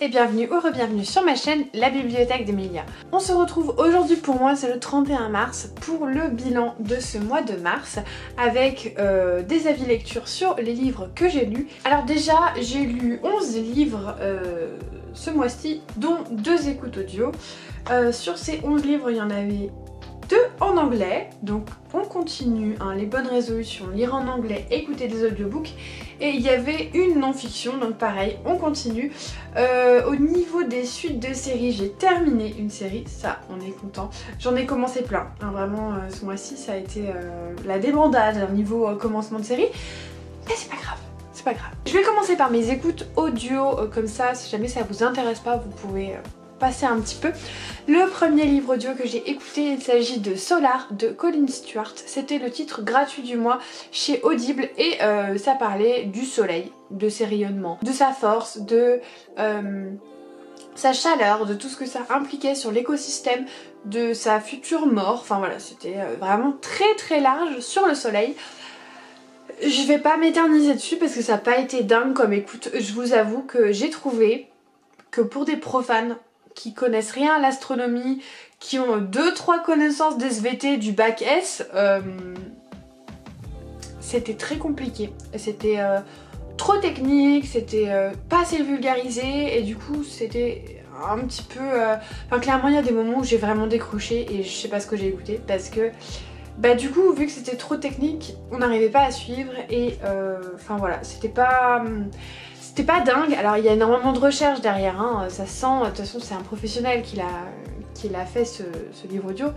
et bienvenue ou re-bienvenue sur ma chaîne La Bibliothèque d'Emilia. On se retrouve aujourd'hui, pour moi c'est le 31 mars, pour le bilan de ce mois de mars avec des avis lecture sur les livres que j'ai lus. Alors déjà j'ai lu 11 livres ce mois-ci, dont 2 écoutes audio. Sur ces 11 livres il y en avait 2 en anglais, donc on continue hein, les bonnes résolutions, lire en anglais, écouter des audiobooks, et il y avait une non-fiction, donc pareil, on continue. Au niveau des suites de séries, j'ai terminé une série, ça on est content. J'en ai commencé plein, hein, vraiment ce mois-ci ça a été la débandade au niveau commencement de série, mais c'est pas grave. C'est pas grave. Je vais commencer par mes écoutes audio, comme ça si jamais ça vous intéresse pas vous pouvez passer un petit peu. Le premier livre audio que j'ai écouté, il s'agit de Solar de Colin Stuart. C'était le titre gratuit du mois chez Audible et ça parlait du soleil, de ses rayonnements, de sa force, de sa chaleur, de tout ce que ça impliquait sur l'écosystème, de sa future mort. Enfin voilà, c'était vraiment très large sur le soleil. Je vais pas m'éterniser dessus parce que ça n'a pas été dingue comme écoute. Je vous avoue que j'ai trouvé que pour des profanes qui connaissent rien à l'astronomie, qui ont 2-3 connaissances d'SVT du bac S, c'était très compliqué. C'était trop technique, c'était pas assez vulgarisé et du coup c'était un petit peu... Enfin clairement il y a des moments où j'ai vraiment décroché et je sais pas ce que j'ai écouté parce que bah du coup vu que c'était trop technique on n'arrivait pas à suivre et enfin voilà, c'était pas dingue. Alors il y a énormément de recherche derrière, hein, ça sent, de toute façon c'est un professionnel qui l'a fait ce livre audio,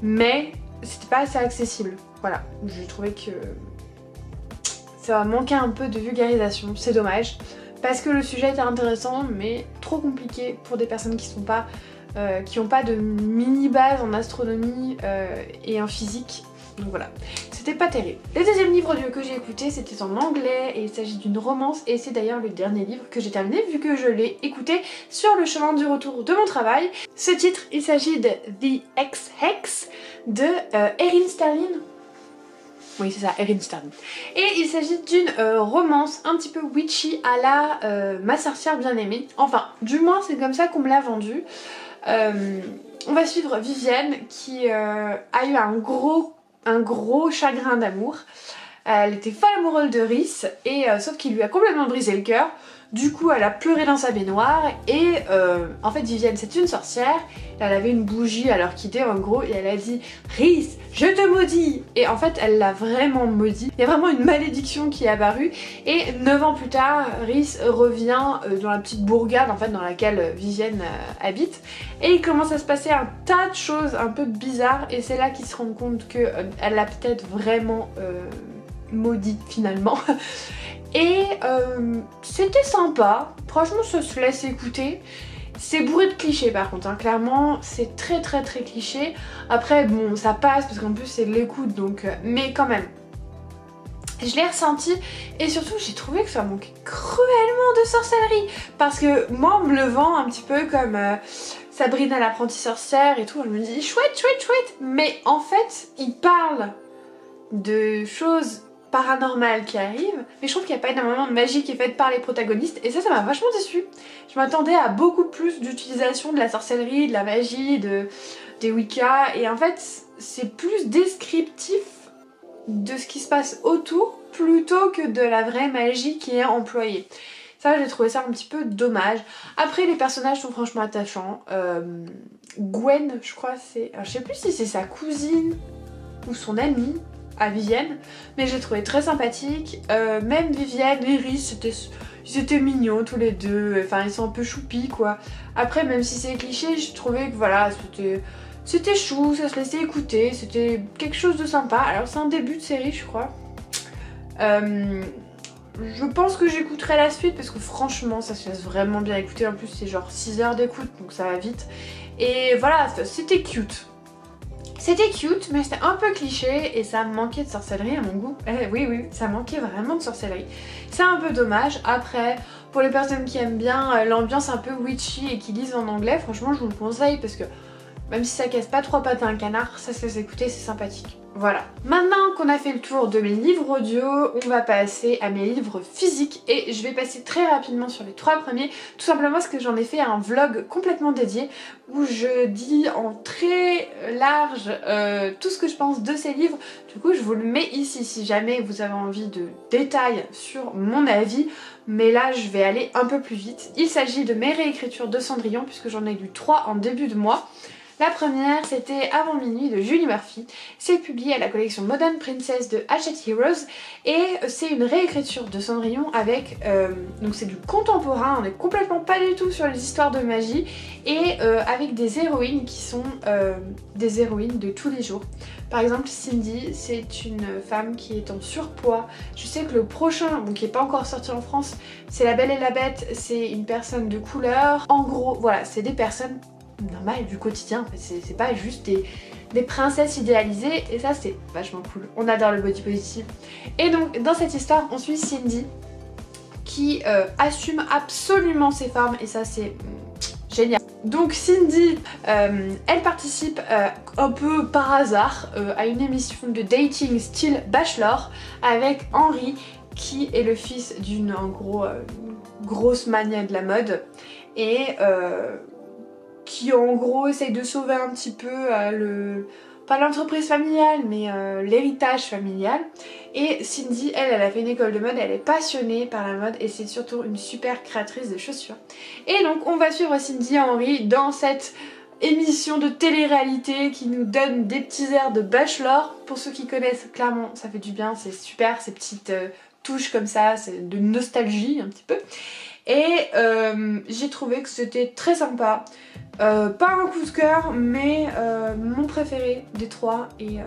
mais c'était pas assez accessible. Voilà, j'ai trouvé que ça manquait un peu de vulgarisation, c'est dommage, parce que le sujet était intéressant mais trop compliqué pour des personnes qui sont pas qui n'ont pas de mini base en astronomie et en physique, donc voilà, c'était pas terrible. Le deuxième livre audio que j'ai écouté c'était en anglais et il s'agit d'une romance et c'est d'ailleurs le dernier livre que j'ai terminé vu que je l'ai écouté sur le chemin du retour de mon travail. Ce titre, il s'agit de The Ex-Hex de Erin Sterling. Oui c'est ça, Erin Sterling. Et il s'agit d'une romance un petit peu witchy à la Ma sorcière bien aimée. Enfin, du moins c'est comme ça qu'on me l'a vendu. On va suivre Vivienne qui a eu un gros chagrin d'amour. Elle était folle amoureuse de Rhys et sauf qu'il lui a complètement brisé le cœur. Du coup elle a pleuré dans sa baignoire et en fait Vivienne c'est une sorcière. Elle avait une bougie à leur quitter en gros et elle a dit Rhys je te maudis, et en fait elle l'a vraiment maudit. Il y a vraiment une malédiction qui est apparue et 9 ans plus tard Rhys revient dans la petite bourgade en fait dans laquelle Vivienne habite et il commence à se passer un tas de choses un peu bizarres et c'est là qu'il se rend compte que elle l'a peut-être vraiment maudit finalement. Et c'était sympa, franchement ça se laisse écouter. C'est bourré de clichés par contre, hein. Clairement c'est très cliché. Après bon ça passe parce qu'en plus c'est de l'écoute donc... mais quand même, je l'ai ressenti et surtout j'ai trouvé que ça manquait cruellement de sorcellerie. Parce que moi on me le vend un petit peu comme Sabrina l'apprentie sorcière et tout, je me dis chouette. Mais en fait il parle de choses paranormal qui arrive, mais je trouve qu'il n'y a pas énormément de magie qui est faite par les protagonistes et ça m'a vachement déçue. Je m'attendais à beaucoup plus d'utilisation de la sorcellerie, de la magie, des Wicca et en fait c'est plus descriptif de ce qui se passe autour plutôt que de la vraie magie qui est employée. Ça j'ai trouvé ça un petit peu dommage. Après les personnages sont franchement attachants. Gwen je crois c'est... je sais plus si c'est sa cousine ou son amie à Vivienne, mais j'ai trouvé très sympathique. Même Vivienne et Rhys, ils étaient mignons tous les deux, enfin ils sont un peu choupis quoi. Après même si c'est cliché, je trouvais que voilà, c'était chou, ça se laissait écouter, c'était quelque chose de sympa. Alors c'est un début de série je crois. Je pense que j'écouterai la suite parce que franchement ça se laisse vraiment bien écouter, en plus c'est genre 6 heures d'écoute donc ça va vite. Et voilà, c'était cute. C'était cute mais c'était un peu cliché et ça manquait de sorcellerie à mon goût. Oui, ça manquait vraiment de sorcellerie. C'est un peu dommage. Après, pour les personnes qui aiment bien l'ambiance un peu witchy et qui lisent en anglais, franchement je vous le conseille parce que même si ça casse pas 3 pattes à un canard, ça se laisse écouter, c'est sympathique. Voilà. Maintenant qu'on a fait le tour de mes livres audio, on va passer à mes livres physiques et je vais passer très rapidement sur les 3 premiers, tout simplement parce que j'en ai fait un vlog complètement dédié où je dis en très large tout ce que je pense de ces livres. Du coup je vous le mets ici si jamais vous avez envie de détails sur mon avis, mais là je vais aller un peu plus vite. Il s'agit de mes réécritures de Cendrillon puisque j'en ai lu 3 en début de mois. La première, c'était Avant minuit de Julie Murphy. C'est publié à la collection Modern Princess de Hachette Heroes et c'est une réécriture de Cendrillon avec, donc c'est du contemporain, on n'est complètement pas du tout sur les histoires de magie et avec des héroïnes qui sont des héroïnes de tous les jours. Par exemple Cindy, c'est une femme qui est en surpoids. Je sais que le prochain, bon, qui n'est pas encore sorti en France, c'est La Belle et la Bête, c'est une personne de couleur. En gros, voilà, c'est des personnes normales du quotidien, en fait. C'est pas juste des princesses idéalisées et ça c'est vachement cool. On adore le body positive. Et donc dans cette histoire, on suit Cindy qui assume absolument ses formes et ça c'est génial. Donc Cindy, elle participe un peu par hasard à une émission de dating style Bachelor avec Henri qui est le fils d'une en gros grosse mania de la mode et qui en gros essaye de sauver un petit peu pas l'entreprise familiale mais l'héritage familial. Et Cindy, elle a fait une école de mode, elle est passionnée par la mode et c'est surtout une super créatrice de chaussures. Et donc on va suivre Cindy et Henri dans cette émission de télé-réalité qui nous donne des petits airs de Bachelor. Pour ceux qui connaissent, clairement ça fait du bien, c'est super, ces petites touches comme ça, c'est de nostalgie un petit peu. Et j'ai trouvé que c'était très sympa. Pas un coup de cœur, mais mon préféré des 3 et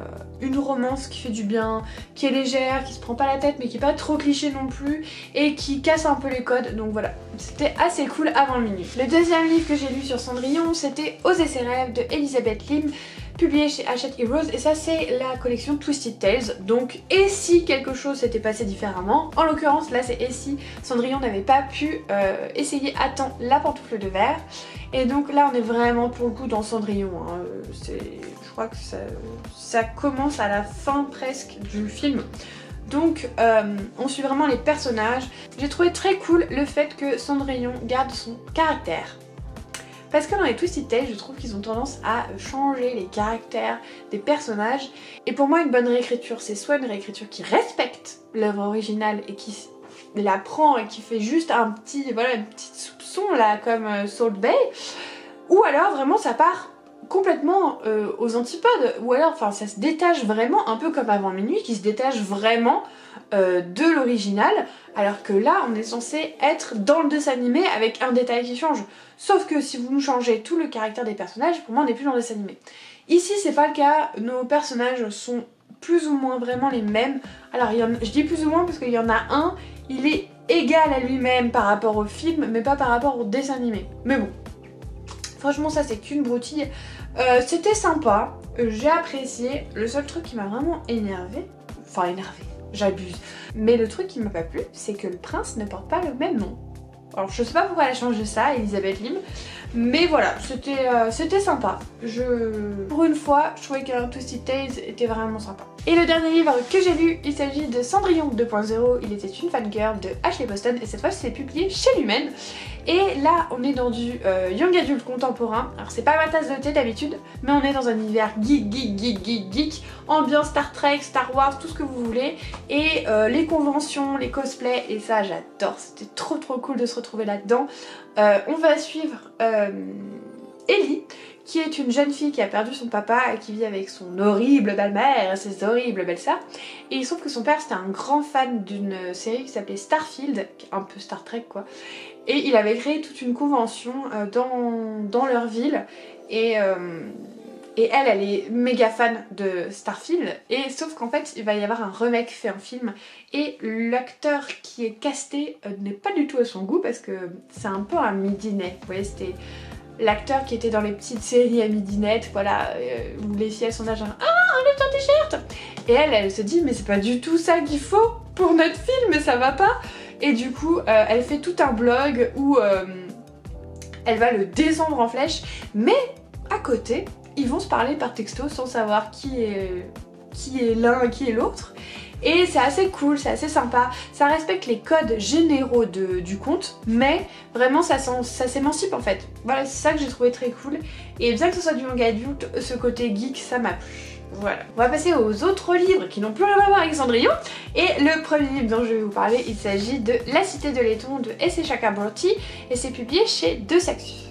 une romance qui fait du bien, qui est légère, qui se prend pas la tête mais qui est pas trop cliché non plus et qui casse un peu les codes, donc voilà, c'était assez cool avant minuit. Le deuxième livre que j'ai lu sur Cendrillon, c'était Oser ses rêves de Elizabeth Lim, publié chez Hachette Heroes et ça c'est la collection Twisted Tales. Donc et si quelque chose s'était passé différemment, en l'occurrence là c'est et si Cendrillon n'avait pas pu essayer à temps la pantoufle de verre. Et donc là on est vraiment pour le coup dans Cendrillon, hein. Je crois que ça commence à la fin presque du film. Donc on suit vraiment les personnages. J'ai trouvé très cool le fait que Cendrillon garde son caractère. Parce que dans les Twisted Tales, je trouve qu'ils ont tendance à changer les caractères des personnages. Et pour moi, une bonne réécriture, c'est soit une réécriture qui respecte l'œuvre originale et qui la prend et qui fait juste un petit soupçon là, comme Salt Bae. Ou alors, vraiment, ça part complètement aux antipodes. Ou alors, enfin, ça se détache vraiment, un peu comme Avant minuit, qui se détache vraiment de l'original, alors que là on est censé être dans le dessin animé avec un détail qui change. Sauf que si vous nous changez tout le caractère des personnages, pour moi on n'est plus dans le dessin animé. Ici c'est pas le cas, nos personnages sont plus ou moins vraiment les mêmes. Alors je dis plus ou moins parce qu'il y en a un, il est égal à lui-même par rapport au film, mais pas par rapport au dessin animé. Mais bon, franchement ça c'est qu'une broutille. C'était sympa, j'ai apprécié. Le seul truc qui m'a vraiment énervé, j'abuse. Mais le truc qui m'a pas plu, c'est que le prince ne porte pas le même nom. Alors je sais pas pourquoi elle a changé ça, Elizabeth Lim, mais voilà, c'était sympa. Pour une fois, je trouvais que Twisted Tales était vraiment sympa. Et le dernier livre que j'ai lu, il s'agit de Cendrillon 2.0, il était une fangirl de Ashley Boston et cette fois c'est publié chez Lumen. Et là on est dans du young adult contemporain. Alors c'est pas ma tasse de thé d'habitude, mais on est dans un univers geek, ambiance Star Trek, Star Wars, tout ce que vous voulez. Et les conventions, les cosplays, et ça j'adore, c'était trop cool de se retrouver là-dedans. On va suivre Ellie, qui est une jeune fille qui a perdu son papa et qui vit avec son horrible belle-mère et ses horribles belles-sœurs. Et il se trouve que son père c'était un grand fan d'une série qui s'appelait Starfield, un peu Star Trek quoi. Et il avait créé toute une convention dans leur ville et elle est méga fan de Starfield. Et sauf qu'en fait il va y avoir un remake fait en film et l'acteur qui est casté n'est pas du tout à son goût parce que c'est un peu un midinet. Vous voyez, c'était l'acteur qui était dans les petites séries à midinette, voilà, où les filles elles sont là genre « Ah, enlève ton t-shirt !» Et elle se dit « Mais c'est pas du tout ça qu'il faut pour notre film, mais ça va pas !» Et du coup, elle fait tout un blog où elle va le descendre en flèche, mais à côté, ils vont se parler par texto sans savoir qui qui est l'un et qui est l'autre. Et c'est assez cool, c'est assez sympa, ça respecte les codes généraux du conte, mais vraiment ça s'émancipe en fait. Voilà, c'est ça que j'ai trouvé très cool. Et bien que ce soit du manga adulte, ce côté geek, ça m'a plu. Voilà. On va passer aux autres livres qui n'ont plus rien à voir avec Cendrillon. Et le premier livre dont je vais vous parler, il s'agit de La Cité de laiton de S.A. Chakraborty et c'est publié chez De Saxus.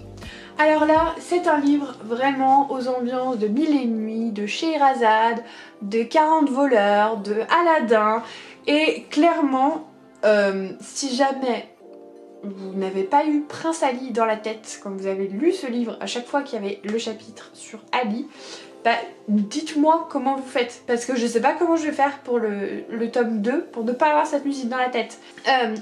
Alors là, c'est un livre vraiment aux ambiances de Mille et une nuits, de Scheherazade, de 40 voleurs, de Aladdin. Et clairement, si jamais vous n'avez pas eu Prince Ali dans la tête quand vous avez lu ce livre à chaque fois qu'il y avait le chapitre sur Ali, bah dites-moi comment vous faites, parce que je sais pas comment je vais faire pour le tome 2 pour ne pas avoir cette musique dans la tête.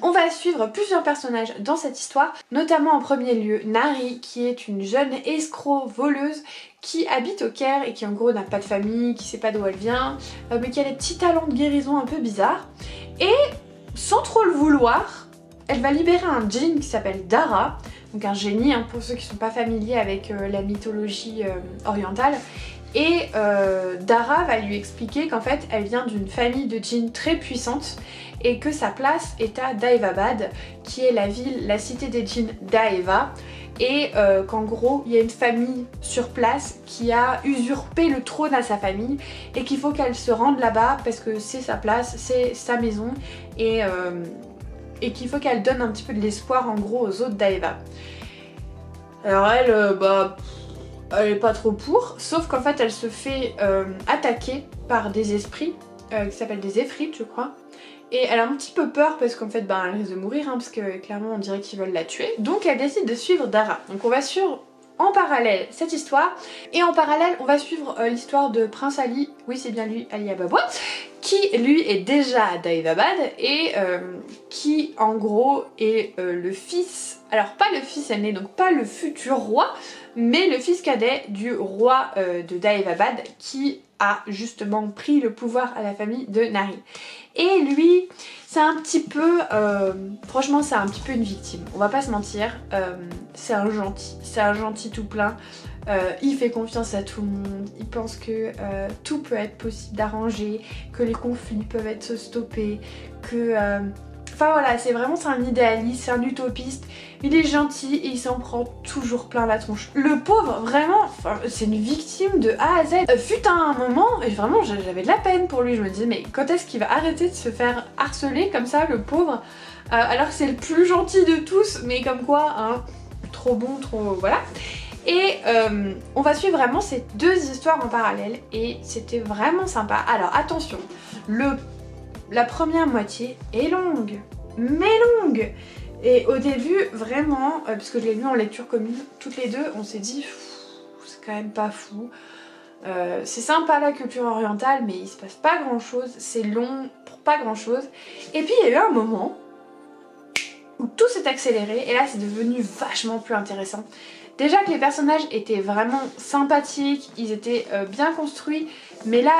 On va suivre plusieurs personnages dans cette histoire, notamment en premier lieu Nari, qui est une jeune escroc voleuse qui habite au Caire et qui en gros n'a pas de famille, qui sait pas d'où elle vient, mais qui a des petits talents de guérison un peu bizarres. Et sans trop le vouloir, elle va libérer un djinn qui s'appelle Dara, donc un génie hein, pour ceux qui sont pas familiers avec la mythologie orientale. Et Dara va lui expliquer qu'en fait elle vient d'une famille de djinns très puissante et que sa place est à Daevabad, qui est la cité des djinns d'Aeva, et qu'en gros il y a une famille sur place qui a usurpé le trône à sa famille et qu'il faut qu'elle se rende là-bas parce que c'est sa place, c'est sa maison, et qu'il faut qu'elle donne un petit peu de l'espoir en gros aux autres d'Aeva. Alors elle, elle est pas trop pour, sauf qu'en fait elle se fait attaquer par des esprits qui s'appellent des Efrites je crois. Et elle a un petit peu peur parce qu'en fait elle risque de mourir hein, parce que clairement on dirait qu'ils veulent la tuer. Donc elle décide de suivre Dara. Donc on va suivre en parallèle cette histoire. Et en parallèle on va suivre l'histoire de Prince Ali, oui c'est bien lui, Ali Ababwa, qui lui est déjà à Daevabad et qui en gros est le fils, alors pas le fils aîné, donc pas le futur roi, mais le fils cadet du roi de Daevabad qui a justement pris le pouvoir à la famille de Nari. Et lui, c'est un petit peu, franchement c'est un petit peu une victime, on va pas se mentir, c'est un gentil tout plein. Il fait confiance à tout le monde, il pense que tout peut être possible d'arranger, que les conflits peuvent être stoppés, que... Enfin voilà, c'est un idéaliste, c'est un utopiste, il est gentil et il s'en prend toujours plein la tronche. Le pauvre, vraiment, c'est une victime de A à Z. Fut un moment, et vraiment j'avais de la peine pour lui, je me disais mais quand est-ce qu'il va arrêter de se faire harceler comme ça, le pauvre, alors que c'est le plus gentil de tous, mais comme quoi, hein, trop bon, trop... voilà. Et on va suivre vraiment ces deux histoires en parallèle et c'était vraiment sympa. Alors attention, la première moitié est longue, mais longue. Et au début, vraiment, puisque je l'ai lu en lecture commune, toutes les deux, on s'est dit, c'est quand même pas fou. C'est sympa la culture orientale, mais il se passe pas grand chose, c'est long pour pas grand chose. Et puis il y a eu un moment où tout s'est accéléré et là c'est devenu vachement plus intéressant. Déjà que les personnages étaient vraiment sympathiques, ils étaient bien construits, mais là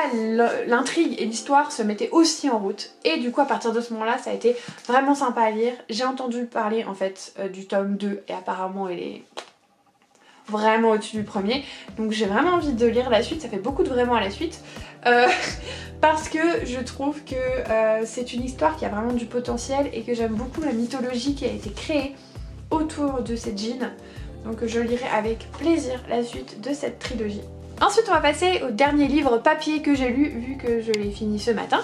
l'intrigue et l'histoire se mettaient aussi en route. Et du coup à partir de ce moment là ça a été vraiment sympa à lire. J'ai entendu parler en fait du tome 2 et apparemment il est vraiment au-dessus du premier. Donc j'ai vraiment envie de lire la suite, ça fait beaucoup de vraiment à la suite. Parce que je trouve que c'est une histoire qui a vraiment du potentiel et que j'aime beaucoup la mythologie qui a été créée autour de ces djinns. Donc je lirai avec plaisir la suite de cette trilogie. Ensuite on va passer au dernier livre papier que j'ai lu vu que je l'ai fini ce matin.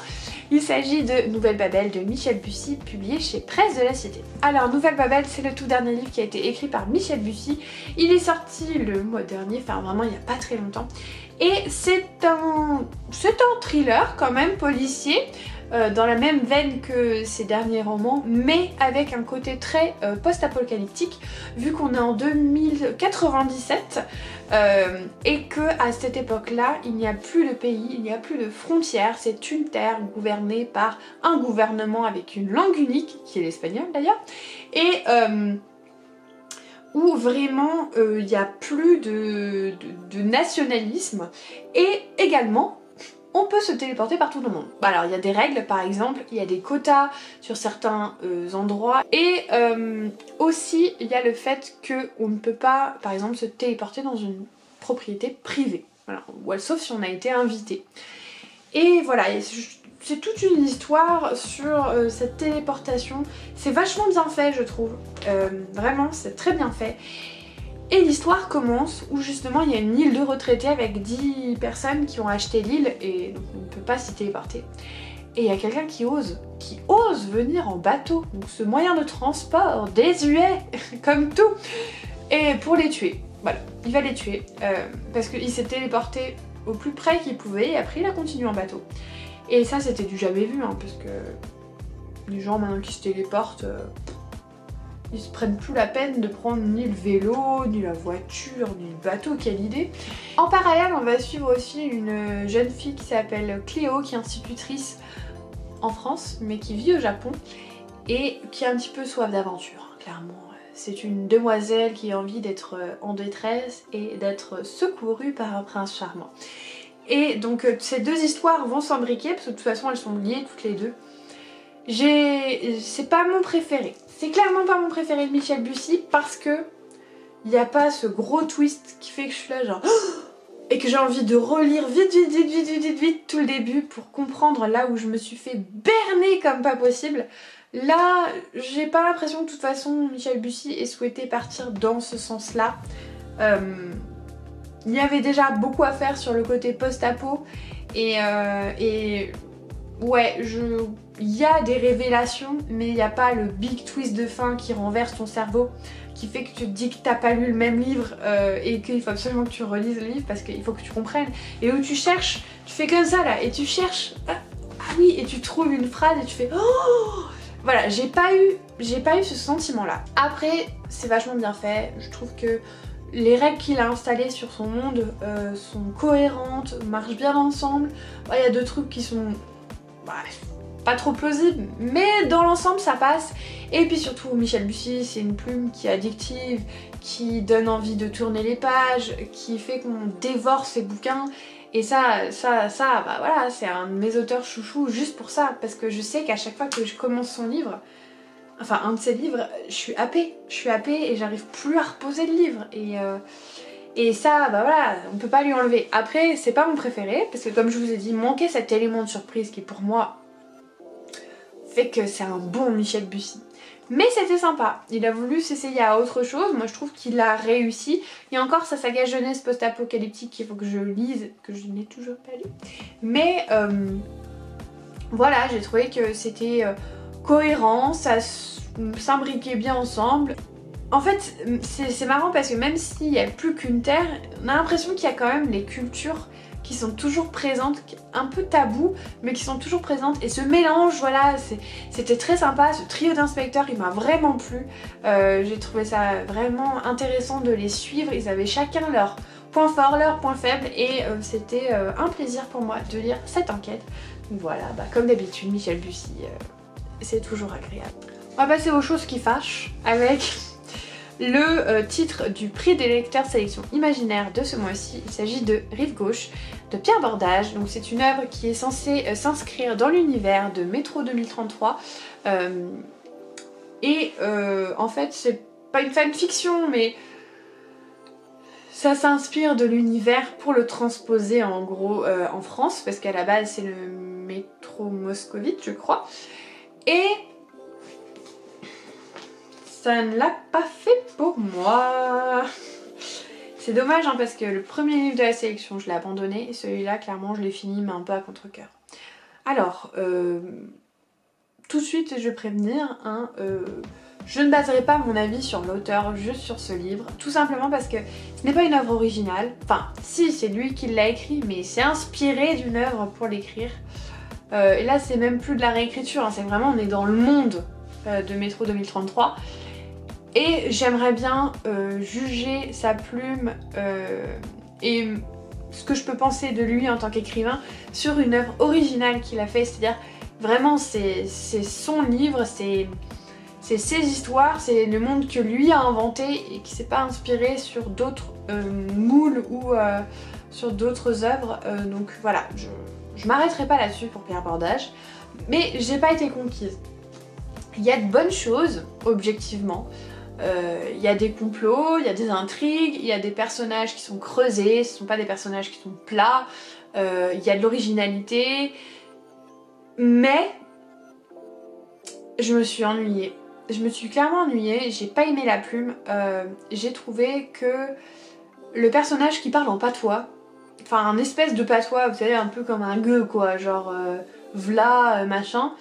Il s'agit de Nouvelle Babel de Michel Bussy, publié chez Presse de la Cité. Alors Nouvelle Babel c'est le tout dernier livre qui a été écrit par Michel Bussy. Il est sorti le mois dernier, enfin vraiment il n'y a pas très longtemps. Et c'est un thriller quand même policier, dans la même veine que ses derniers romans, mais avec un côté très post-apocalyptique, vu qu'on est en 2097 et que à cette époque-là, il n'y a plus de pays, il n'y a plus de frontières, c'est une terre gouvernée par un gouvernement avec une langue unique, qui est l'espagnol d'ailleurs, et où vraiment il n'y a plus de nationalisme, et également on peut se téléporter partout dans le monde. Alors il y a des règles par exemple, il y a des quotas sur certains endroits, et aussi il y a le fait qu'on ne peut pas par exemple se téléporter dans une propriété privée, voilà, sauf si on a été invité. Et voilà, c'est toute une histoire sur cette téléportation. C'est vachement bien fait, je trouve. Vraiment, c'est très bien fait. Et l'histoire commence où justement il y a une île de retraités avec 10 personnes qui ont acheté l'île et donc on ne peut pas s'y téléporter. Et il y a quelqu'un qui ose venir en bateau, donc ce moyen de transport désuet comme tout, et pour les tuer. Voilà, il va les tuer parce qu'il s'est téléporté au plus près qu'il pouvait et après il a continué en bateau. Et ça c'était du jamais vu hein, parce que les gens maintenant qui se téléportent, ils se prennent plus la peine de prendre ni le vélo, ni la voiture, ni le bateau, quelle idée. En parallèle on va suivre aussi une jeune fille qui s'appelle Cléo qui est institutrice en France mais qui vit au Japon et qui a un petit peu soif d'aventure, clairement. C'est une demoiselle qui a envie d'être en détresse et d'être secourue par un prince charmant. Et donc ces deux histoires vont s'embriquer parce que de toute façon elles sont liées toutes les deux. C'est pas mon préféré. C'est clairement pas mon préféré de Michel Bussy parce que il n'y a pas ce gros twist qui fait que je suis là genre et que j'ai envie de relire vite tout le début pour comprendre là où je me suis fait berner comme pas possible. Là, j'ai pas l'impression que de toute façon Michel Bussy ait souhaité partir dans ce sens-là. Il y avait déjà beaucoup à faire sur le côté post-apo et ouais, il y a des révélations mais il n'y a pas le big twist de fin qui renverse ton cerveau, qui fait que tu te dis que t'as pas lu le même livre et qu'il faut absolument que tu relises le livre parce qu'il faut que tu comprennes. Et où tu cherches, tu fais comme ça là et tu cherches, ah oui, et tu trouves une phrase et tu fais oh. Voilà, j'ai pas eu ce sentiment là. Après, c'est vachement bien fait, je trouve que les règles qu'il a installées sur son monde sont cohérentes, marchent bien ensemble. Il y a deux trucs qui sont pas trop plausibles, mais dans l'ensemble ça passe. Et puis surtout Michel Bussy, c'est une plume qui est addictive, qui donne envie de tourner les pages, qui fait qu'on dévore ses bouquins. Et ça, bah voilà, c'est un de mes auteurs chouchous juste pour ça, parce que je sais qu'à chaque fois que je commence son livre, enfin un de ses livres, je suis happée et j'arrive plus à reposer le livre. Et ça, bah voilà, on peut pas lui enlever. Après, c'est pas mon préféré, parce que comme je vous ai dit, manquait cet élément de surprise qui pour moi fait que c'est un bon Michel Bussy. Mais c'était sympa, il a voulu s'essayer à autre chose, moi je trouve qu'il a réussi. Il y a encore sa saga jeunesse post-apocalyptique qu'il faut que je lise, que je n'ai toujours pas lu. Mais voilà, j'ai trouvé que c'était cohérent, ça s'imbriquait bien ensemble. En fait, c'est marrant parce que même s'il n'y a plus qu'une terre, on a l'impression qu'il y a quand même les cultures qui sont toujours présentes, un peu tabou, mais qui sont toujours présentes. Et ce mélange, voilà, c'était très sympa. Ce trio d'inspecteurs, il m'a vraiment plu. J'ai trouvé ça vraiment intéressant de les suivre. Ils avaient chacun leur point fort, leur point faible. Et c'était un plaisir pour moi de lire cette enquête. Donc voilà, bah, comme d'habitude, Michel Bussy, c'est toujours agréable. On va passer aux choses qui fâchent avec le titre du prix des lecteurs sélection imaginaire de ce mois-ci. Il s'agit de Rive Gauche de Pierre Bordage. Donc c'est une œuvre qui est censée s'inscrire dans l'univers de Métro 2033 en fait c'est pas une fanfiction mais ça s'inspire de l'univers pour le transposer en gros en France parce qu'à la base c'est le métro moscovite je crois et ça ne l'a pas fait pour moi. C'est dommage hein, parce que le premier livre de la sélection je l'ai abandonné et celui-là clairement je l'ai fini mais un peu à contre-cœur. Alors, tout de suite je vais prévenir, hein, je ne baserai pas mon avis sur l'auteur juste sur ce livre, tout simplement parce que ce n'est pas une œuvre originale. Enfin si, c'est lui qui l'a écrit mais c'est inspiré d'une œuvre pour l'écrire. Et là c'est même plus de la réécriture, hein, c'est vraiment on est dans le monde de Métro 2033. Et j'aimerais bien juger sa plume et ce que je peux penser de lui en tant qu'écrivain sur une œuvre originale qu'il a fait, c'est-à-dire vraiment c'est son livre, c'est ses histoires, c'est le monde que lui a inventé et qui s'est pas inspiré sur d'autres moules ou sur d'autres œuvres. Donc voilà, je m'arrêterai pas là-dessus pour Pierre Bordage, mais j'ai pas été conquise. Il y a de bonnes choses, objectivement. Il y a des complots, il y a des intrigues, il y a des personnages qui sont creusés, ce ne sont pas des personnages qui sont plats, il y a de l'originalité, mais je me suis ennuyée. Je me suis clairement ennuyée, j'ai pas aimé la plume, j'ai trouvé que le personnage qui parle en patois, enfin un espèce de patois, vous savez, un peu comme un gueux quoi, genre v'là machin,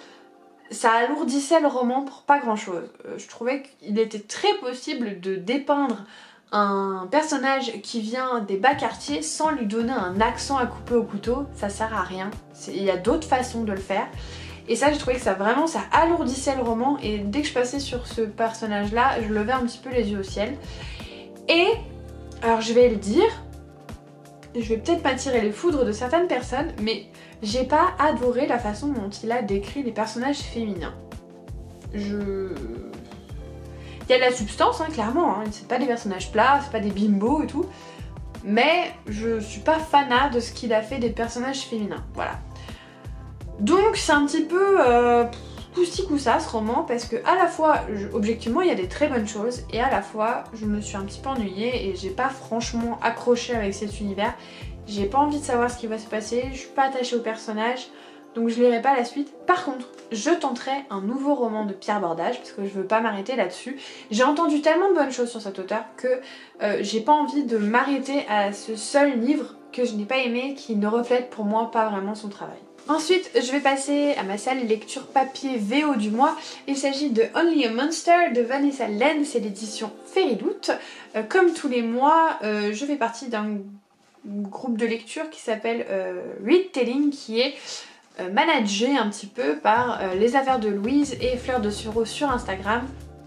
ça alourdissait le roman pour pas grand chose. Je trouvais qu'il était très possible de dépeindre un personnage qui vient des bas quartiers sans lui donner un accent à couper au couteau, ça sert à rien. Il y a d'autres façons de le faire. Et ça, j'ai trouvé que ça alourdissait le roman, et dès que je passais sur ce personnage là, je levais un petit peu les yeux au ciel. Et, alors je vais le dire, je vais peut-être m'attirer les foudres de certaines personnes, mais j'ai pas adoré la façon dont il a décrit les personnages féminins. Il y a de la substance, hein, clairement, hein. C'est pas des personnages plats, c'est pas des bimbos et tout, mais je suis pas fanat de ce qu'il a fait des personnages féminins, voilà. Donc c'est un petit peu coussi coussa ce roman, parce que à la fois, objectivement, il y a des très bonnes choses, et à la fois, je me suis un petit peu ennuyée et j'ai pas franchement accroché avec cet univers. J'ai pas envie de savoir ce qui va se passer, je suis pas attachée au personnage, donc je lirai pas la suite. Par contre, je tenterai un nouveau roman de Pierre Bordage, parce que je veux pas m'arrêter là-dessus. J'ai entendu tellement de bonnes choses sur cet auteur que j'ai pas envie de m'arrêter à ce seul livre que je n'ai pas aimé, qui ne reflète pour moi pas vraiment son travail. Ensuite, je vais passer à ma salle lecture papier VO du mois. Il s'agit de Only a Monster de Vanessa Len, c'est l'édition Fairyloot. Comme tous les mois, je fais partie d'un groupe de lecture qui s'appelle Read Telling, qui est managé un petit peu par Les Affaires de Louise et Fleur de Sureau sur Instagram,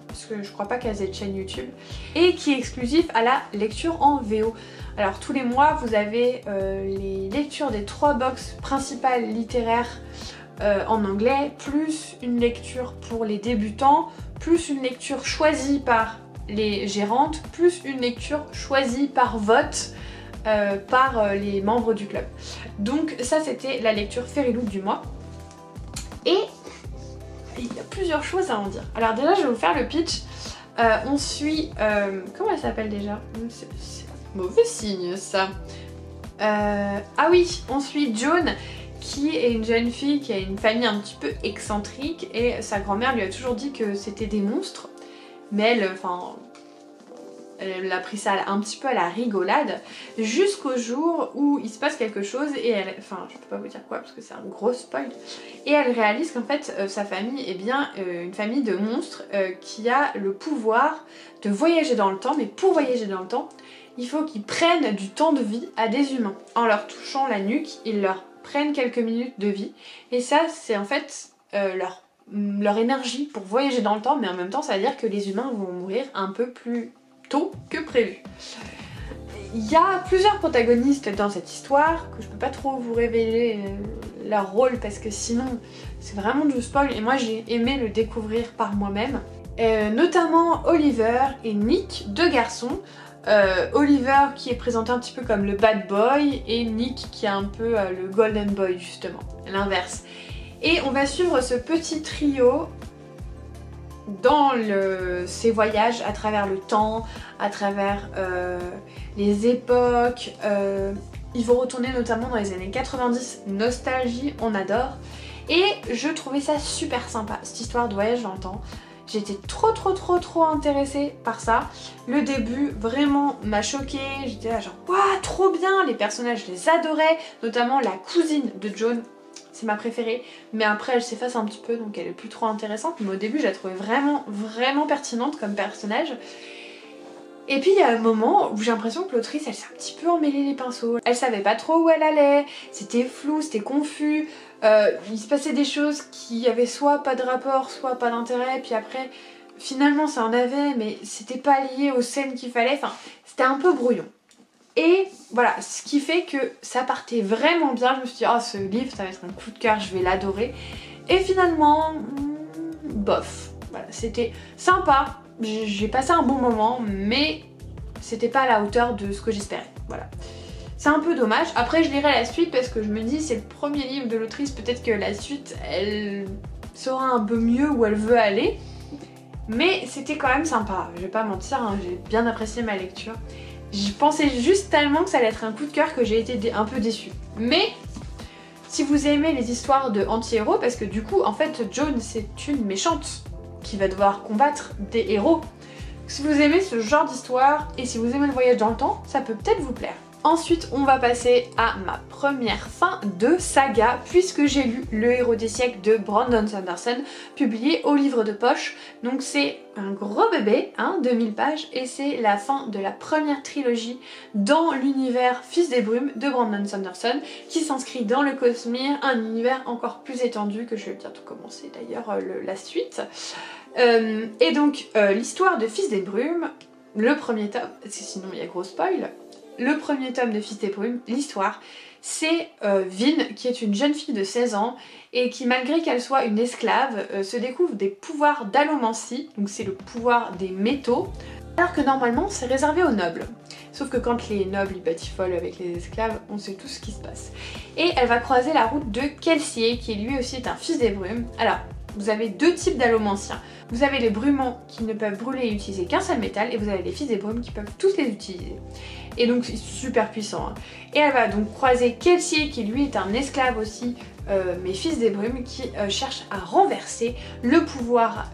parce que je crois pas qu'elles aient de chaîne YouTube, et qui est exclusif à la lecture en VO. Alors tous les mois vous avez les lectures des 3 box principales littéraires en anglais, plus une lecture pour les débutants, plus une lecture choisie par les gérantes, plus une lecture choisie par vote par les membres du club. Donc ça c'était la lecture Fairyloot du mois. Et il y a plusieurs choses à en dire. Alors déjà je vais vous faire le pitch. On suit... comment elle s'appelle déjà? C'est mauvais signe ça. Ah oui, on suit Joan, qui est une jeune fille qui a une famille un petit peu excentrique, et sa grand-mère lui a toujours dit que c'était des monstres, mais elle a pris ça un petit peu à la rigolade, jusqu'au jour où il se passe quelque chose et elle... Enfin, je peux pas vous dire quoi parce que c'est un gros spoil. Et elle réalise qu'en fait, sa famille est bien une famille de monstres qui a le pouvoir de voyager dans le temps, mais pour voyager dans le temps, il faut qu'ils prennent du temps de vie à des humains. En leur touchant la nuque, ils leur prennent quelques minutes de vie. Et ça, c'est en fait leur énergie pour voyager dans le temps, mais en même temps, ça veut dire que les humains vont mourir un peu plus tôt que prévu. Il y a plusieurs protagonistes dans cette histoire, que je peux pas trop vous révéler leur rôle parce que sinon c'est vraiment du spoil, et moi j'ai aimé le découvrir par moi-même. Notamment Oliver et Nick, 2 garçons. Oliver qui est présenté un petit peu comme le bad boy, et Nick qui est un peu le golden boy justement, l'inverse. Et on va suivre ce petit trio dans ces voyages à travers le temps, à travers les époques. Ils vont retourner notamment dans les années 90, nostalgie, on adore. Et je trouvais ça super sympa, cette histoire de voyage dans le temps. J'étais trop intéressée par ça. Le début vraiment m'a choquée, j'étais là genre waouh, trop bien, les personnages je les adorais, notamment la cousine de Joan, c'est ma préférée, mais après elle s'efface un petit peu donc elle est plus trop intéressante, mais au début je la trouvais vraiment pertinente comme personnage. Et puis il y a un moment où j'ai l'impression que l'autrice elle s'est un petit peu emmêlée les pinceaux, elle savait pas trop où elle allait, c'était flou, c'était confus. Il se passait des choses qui avaient soit pas de rapport, soit pas d'intérêt, puis après finalement ça en avait, mais c'était pas lié aux scènes qu'il fallait, enfin c'était un peu brouillon. Et voilà, ce qui fait que ça partait vraiment bien, je me suis dit oh ce livre ça va être un coup de cœur, je vais l'adorer. Et finalement, bof, voilà, c'était sympa, j'ai passé un bon moment, mais c'était pas à la hauteur de ce que j'espérais, voilà. C'est un peu dommage. Après je lirai la suite parce que je me dis c'est le premier livre de l'autrice, peut-être que la suite elle saura un peu mieux où elle veut aller. Mais c'était quand même sympa, je vais pas mentir, hein, j'ai bien apprécié ma lecture. Je pensais juste tellement que ça allait être un coup de cœur que j'ai été un peu déçue. Mais si vous aimez les histoires de anti-héros, parce que du coup en fait Joan c'est une méchante qui va devoir combattre des héros. Si vous aimez ce genre d'histoire et si vous aimez le voyage dans le temps, ça peut peut-être vous plaire. Ensuite, on va passer à ma première fin de saga, puisque j'ai lu Le héros des siècles de Brandon Sanderson, publié au livre de poche. Donc c'est un gros bébé, hein, 2000 pages, et c'est la fin de la première trilogie dans l'univers Fils des Brumes de Brandon Sanderson, qui s'inscrit dans le Cosmere, un univers encore plus étendu, que je vais bientôt commencer d'ailleurs la suite. Et donc l'histoire de Fils des Brumes, le premier tome, parce que sinon il y a gros spoil. Le premier tome de Fils des Brumes, l'histoire, c'est Vin, qui est une jeune fille de 16 ans et qui, malgré qu'elle soit une esclave, se découvre des pouvoirs d'allomancie, donc c'est le pouvoir des métaux, alors que normalement c'est réservé aux nobles. Sauf que quand les nobles ils batifolent avec les esclaves, on sait tout ce qui se passe. Et elle va croiser la route de Kelsier, qui lui aussi est un Fils des Brumes. Alors, vous avez deux types d'allomanciens. Vous avez les brumants qui ne peuvent brûler et utiliser qu'un seul métal, et vous avez les Fils des Brumes qui peuvent tous les utiliser. Et donc c'est super puissant. Hein. Et elle va donc croiser Kelsier, qui lui est un esclave aussi, mais Fils des Brumes, qui cherche à renverser le pouvoir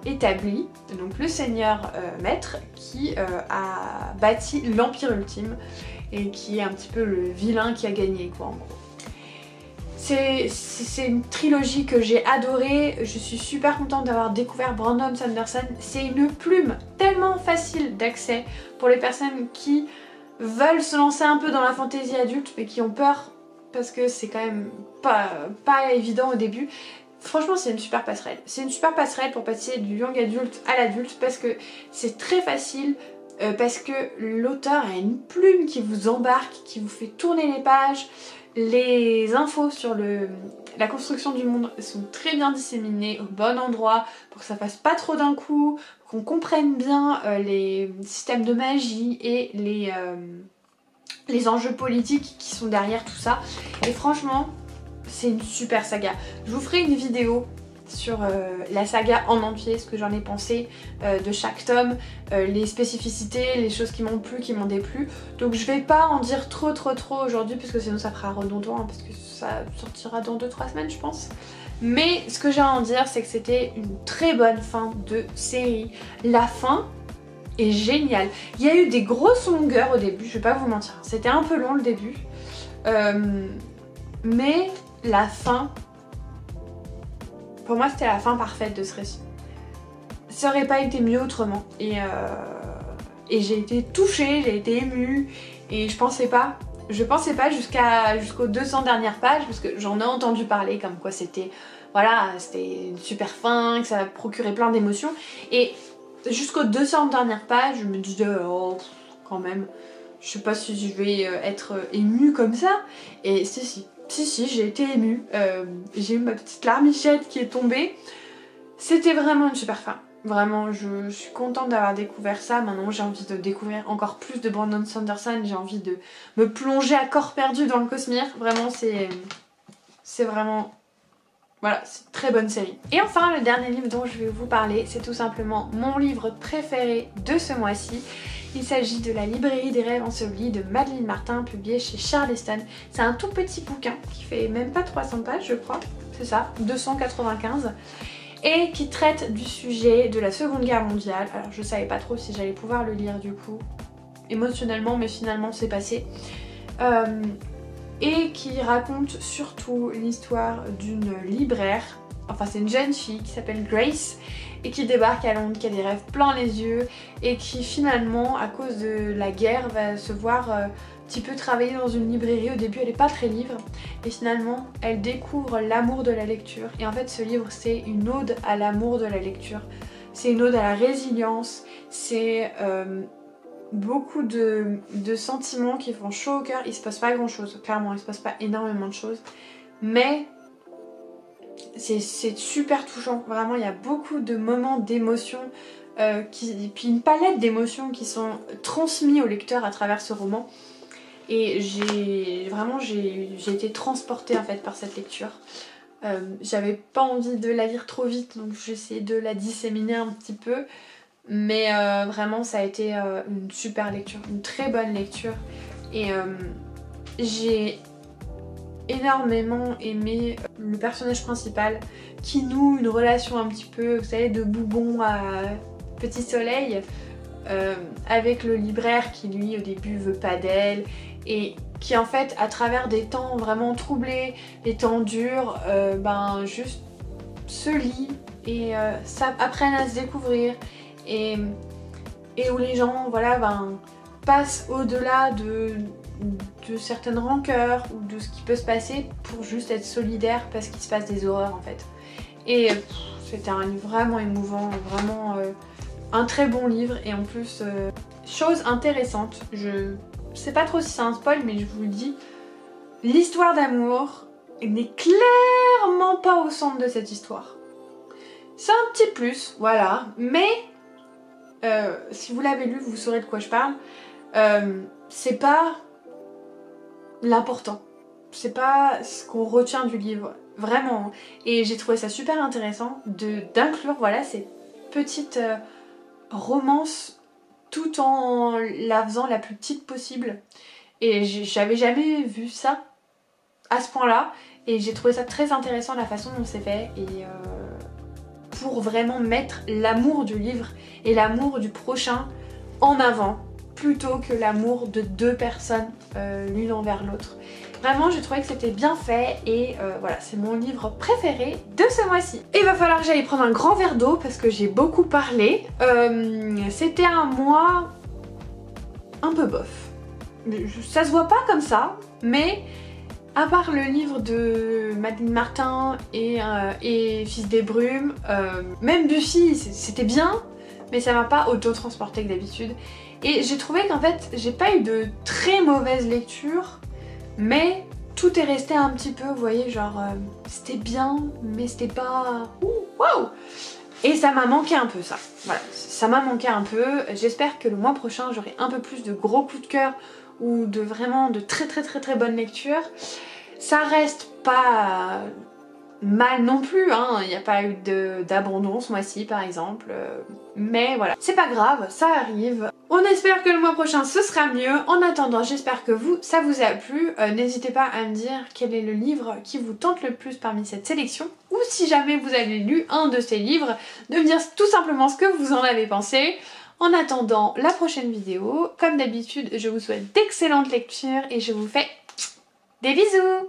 établi, donc le seigneur maître, qui a bâti l'Empire ultime, et qui est un petit peu le vilain qui a gagné, quoi, en gros. C'est une trilogie que j'ai adorée, je suis super contente d'avoir découvert Brandon Sanderson. C'est une plume tellement facile d'accès pour les personnes qui veulent se lancer un peu dans la fantaisie adulte mais qui ont peur parce que c'est quand même pas évident au début. Franchement c'est une super passerelle. C'est une super passerelle pour passer du young adulte à l'adulte parce que c'est très facile. Parce que l'auteur a une plume qui vous embarque, qui vous fait tourner les pages. Les infos sur la construction du monde sont très bien disséminées au bon endroit pour que ça fasse pas trop d'un coup, pour qu'on comprenne bien les systèmes de magie et les enjeux politiques qui sont derrière tout ça. Et franchement, c'est une super saga. Je vous ferai une vidéo sur la saga en entier, ce que j'en ai pensé de chaque tome, les spécificités, les choses qui m'ont plu, qui m'ont déplu. Donc je vais pas en dire trop aujourd'hui parce que sinon ça fera redondant, hein, parce que ça sortira dans 2-3 semaines je pense. Mais ce que j'ai à en dire c'est que c'était une très bonne fin de série. La fin est géniale. Il y a eu des grosses longueurs au début, je vais pas vous mentir, c'était un peu long le début. Mais la fin... Pour moi, c'était la fin parfaite de ce récit. Ça aurait pas été mieux autrement. Et j'ai été touchée, j'ai été émue. Et je pensais pas jusqu'aux 200 dernières pages, parce que j'en ai entendu parler comme quoi c'était... Voilà, c'était une super fin, que ça procurait plein d'émotions. Et jusqu'aux 200 dernières pages, je me disais, oh, quand même, je sais pas si je vais être émue comme ça. Et si, j'ai été émue. J'ai eu ma petite larmichette qui est tombée. C'était vraiment une super fin. Vraiment, je suis contente d'avoir découvert ça. Maintenant, j'ai envie de découvrir encore plus de Brandon Sanderson. J'ai envie de me plonger à corps perdu dans le Cosmere. Vraiment, c'est vraiment... Voilà, c'est une très bonne série. Et enfin, le dernier livre dont je vais vous parler, c'est tout simplement mon livre préféré de ce mois-ci. Il s'agit de La librairie des rêves ensevelis de Madeleine Martin, publié chez Charleston. C'est un tout petit bouquin qui fait même pas 300 pages je crois, c'est ça, 295, et qui traite du sujet de la Seconde Guerre mondiale. Alors je savais pas trop si j'allais pouvoir le lire du coup, émotionnellement, mais finalement c'est passé. Et qui raconte surtout l'histoire d'une libraire, enfin c'est une jeune fille qui s'appelle Grace et qui débarque à Londres, qui a des rêves plein les yeux et qui finalement, à cause de la guerre, va se voir un petit peu travailler dans une librairie. Au début elle n'est pas très livre et finalement elle découvre l'amour de la lecture. Et en fait ce livre c'est une ode à l'amour de la lecture, c'est une ode à la résilience, c'est... beaucoup de sentiments qui font chaud au cœur. Il se passe pas grand chose, clairement il se passe pas énormément de choses, mais c'est super touchant, vraiment il y a beaucoup de moments d'émotion, puis une palette d'émotions qui sont transmis au lecteur à travers ce roman. Et j'ai été transportée en fait par cette lecture. J'avais pas envie de la lire trop vite, donc j'essayais de la disséminer un petit peu. Mais vraiment ça a été une super lecture, une très bonne lecture. Et j'ai énormément aimé le personnage principal qui noue une relation un petit peu, vous savez, de boubon à petit soleil avec le libraire qui lui au début veut pas d'elle et qui en fait à travers des temps vraiment troublés, des temps durs, ben juste se lie et apprennent à se découvrir et où les gens voilà ben passent au-delà de certaines rancœurs ou de ce qui peut se passer pour juste être solidaires parce qu'il se passe des horreurs en fait. Et c'était un livre vraiment émouvant, vraiment un très bon livre et en plus, chose intéressante, je sais pas trop si c'est un spoil mais je vous le dis, l'histoire d'amour n'est clairement pas au centre de cette histoire. C'est un petit plus, voilà, mais si vous l'avez lu vous saurez de quoi je parle, c'est pas l'important. C'est pas ce qu'on retient du livre, vraiment. Et j'ai trouvé ça super intéressant d'inclure voilà, ces petites romances tout en la faisant la plus petite possible. Et j'avais jamais vu ça à ce point-là. Et j'ai trouvé ça très intéressant la façon dont c'est fait. Et pour vraiment mettre l'amour du livre et l'amour du prochain en avant plutôt que l'amour de deux personnes l'une envers l'autre. Vraiment j'ai trouvé que c'était bien fait et voilà, c'est mon livre préféré de ce mois-ci. Il va falloir que j'aille prendre un grand verre d'eau parce que j'ai beaucoup parlé. C'était un mois un peu bof. Ça se voit pas comme ça, mais à part le livre de Madeleine Martin et Fils des Brumes, même Buffy c'était bien, mais ça m'a pas auto-transporté que d'habitude. Et j'ai trouvé qu'en fait, j'ai pas eu de très mauvaise lecture, mais tout est resté un petit peu, vous voyez, genre, c'était bien, mais c'était pas... Waouh! Et ça m'a manqué un peu ça, voilà, ça m'a manqué un peu. J'espère que le mois prochain, j'aurai un peu plus de gros coups de cœur ou de vraiment de très bonnes lectures. Ça reste pas mal non plus, hein. Il n'y a pas eu d'abandon ce mois-ci par exemple, mais voilà, c'est pas grave, ça arrive. On espère que le mois prochain ce sera mieux. En attendant, j'espère que ça vous a plu. N'hésitez pas à me dire quel est le livre qui vous tente le plus parmi cette sélection, ou si jamais vous avez lu un de ces livres, de me dire tout simplement ce que vous en avez pensé. En attendant la prochaine vidéo, comme d'habitude, je vous souhaite d'excellentes lectures et je vous fais des bisous!